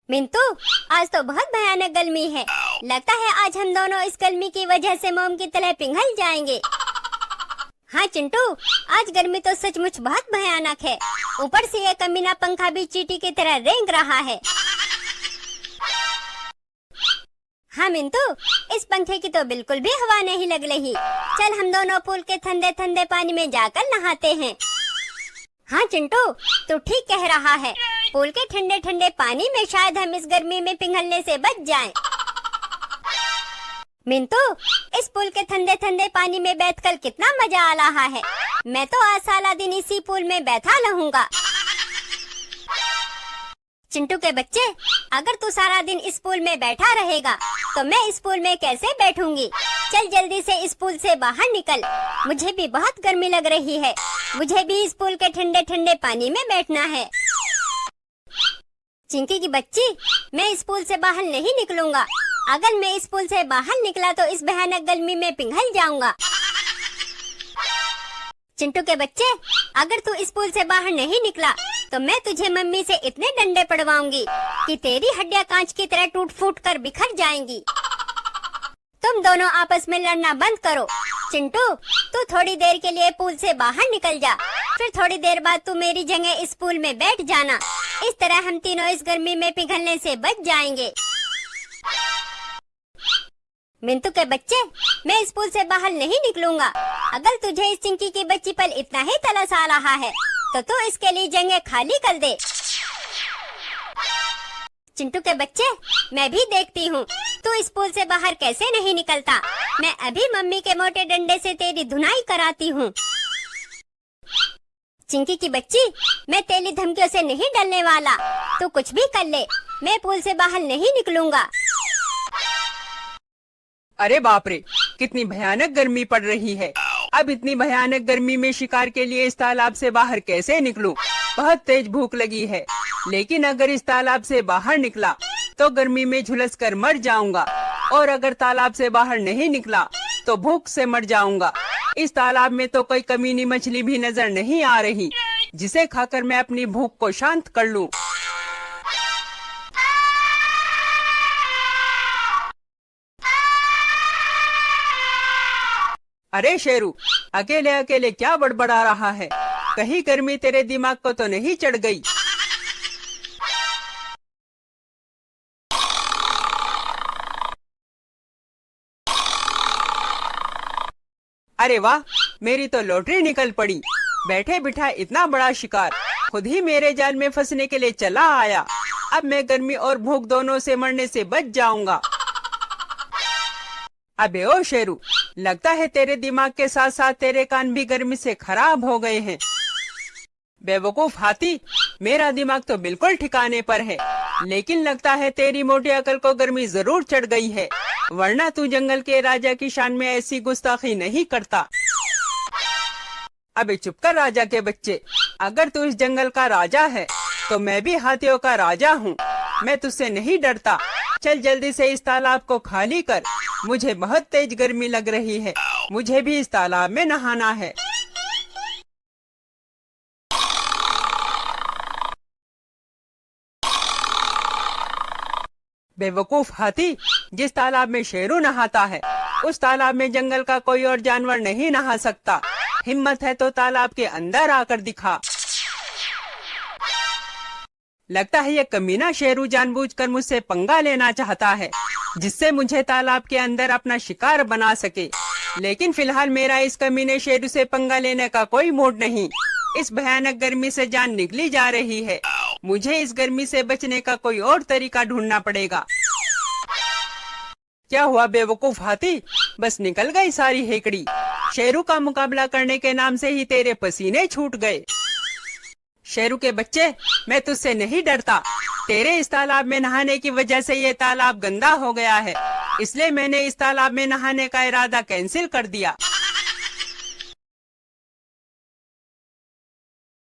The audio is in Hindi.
मिंटू, आज तो बहुत भयानक गर्मी है। लगता है आज हम दोनों इस गर्मी की वजह से मोम की तरह पिघल जाएंगे। हाँ चिंटू, आज गर्मी तो सचमुच बहुत भयानक है। ऊपर से ये कमीना पंखा भी चींटी की तरह रेंग रहा है। हाँ मिंटू, इस पंखे की तो बिल्कुल भी हवा नहीं लग रही। चल हम दोनों पूल के ठंडे ठंडे पानी में जाकर नहाते हैं। हाँ चिंटू, तू ठीक कह रहा है। पूल के ठंडे ठंडे पानी में शायद हम इस गर्मी में पिघलने से बच जाएं। मिंटू, इस पूल के ठंडे ठंडे पानी में बैठकर कितना मजा आ रहा है। मैं तो आज सारा दिन इसी पूल में बैठा रहूंगा। चिंटू के बच्चे, अगर तू सारा दिन इस पूल में बैठा रहेगा तो मैं इस पूल में कैसे बैठूंगी। चल जल्दी से इस पूल से बाहर निकल। मुझे भी बहुत गर्मी लग रही है। मुझे भी इस पूल के ठंडे ठंडे पानी में बैठना है। चिंकी की बच्ची, मैं इस पूल से बाहर नहीं निकलूंगा। अगर मैं इस पूल से बाहर निकला तो इस भयानक गर्मी में पिघल जाऊंगा। चिंटू के बच्चे, अगर तू इस पूल से बाहर नहीं निकला तो मैं तुझे मम्मी से इतने डंडे पड़वाऊंगी कि तेरी हड्डियां कांच की तरह टूट फूट कर बिखर जाएंगी। तुम दोनों आपस में लड़ना बंद करो। चिंटू, तू थोड़ी देर के लिए पूल से बाहर निकल जा। फिर थोड़ी देर बाद तू मेरी जगह इस पूल में बैठ जाना। इस तरह हम तीनों इस गर्मी में पिघलने से बच जाएंगे। मिंटू के बच्चे, मैं इस पूल से बाहर नहीं निकलूंगा। अगर तुझे इस चिंकी की बच्ची पर इतना ही तरस आ रहा है तो तू इसके लिए जगह खाली कर दे। चिंटू के बच्चे, मैं भी देखती हूँ तू इस पूल से बाहर कैसे नहीं निकलता। मैं अभी मम्मी के मोटे डंडे से तेरी धुनाई कराती हूँ। चिंकी की बच्ची, मैं तेरी धमकियों से नहीं डरने वाला। तू कुछ भी कर ले, मैं पूल से बाहर नहीं निकलूंगा। अरे बाप रे, कितनी भयानक गर्मी पड़ रही है। अब इतनी भयानक गर्मी में शिकार के लिए इस तालाब से बाहर कैसे निकलूं? बहुत तेज भूख लगी है, लेकिन अगर इस तालाब से बाहर निकला तो गर्मी में झुलस कर मर जाऊंगा, और अगर तालाब से बाहर नहीं निकला तो भूख से मर जाऊंगा। इस तालाब में तो कोई कमीनी मछली भी नजर नहीं आ रही जिसे खाकर मैं अपनी भूख को शांत कर लूं। अरे शेरू, अकेले अकेले क्या बड़बड़ा रहा है? कहीं गर्मी तेरे दिमाग को तो नहीं चढ़ गई? अरे वाह, मेरी तो लॉटरी निकल पड़ी। बैठे बिठा इतना बड़ा शिकार खुद ही मेरे जाल में फंसने के लिए चला आया। अब मैं गर्मी और भूख दोनों से मरने से बच जाऊंगा। अबे ओ शेरू, लगता है तेरे दिमाग के साथ साथ तेरे कान भी गर्मी से खराब हो गए हैं। बेवकूफ हाथी, मेरा दिमाग तो बिल्कुल ठिकाने पर है, लेकिन लगता है तेरी मोटी अकल को गर्मी जरूर चढ़ गई है, वरना तू जंगल के राजा की शान में ऐसी गुस्ताखी नहीं करता। अबे चुप कर राजा के बच्चे, अगर तू इस जंगल का राजा है तो मैं भी हाथियों का राजा हूँ। मैं तुझसे नहीं डरता। चल जल्दी से इस तालाब को खाली कर। मुझे बहुत तेज गर्मी लग रही है। मुझे भी इस तालाब में नहाना है। बेवकूफ हाथी, जिस तालाब में शेरू नहाता है उस तालाब में जंगल का कोई और जानवर नहीं नहा सकता। हिम्मत है तो तालाब के अंदर आकर दिखा। लगता है ये कमीना शेरू जानबूझकर मुझसे पंगा लेना चाहता है, जिससे मुझे तालाब के अंदर अपना शिकार बना सके। लेकिन फिलहाल मेरा इस कमीने शेरू से पंगा लेने का कोई मूड नहीं। इस भयानक गर्मी से जान निकली जा रही है। मुझे इस गर्मी से बचने का कोई और तरीका ढूंढना पड़ेगा। क्या हुआ बेवकूफ हाथी, बस निकल गई सारी हेकड़ी। शेरू का मुकाबला करने के नाम से ही तेरे पसीने छूट गए। शेरू के बच्चे, मैं तुझसे नहीं डरता। तेरे इस तालाब में नहाने की वजह से ये तालाब गंदा हो गया है, इसलिए मैंने इस तालाब में नहाने का इरादा कैंसिल कर दिया।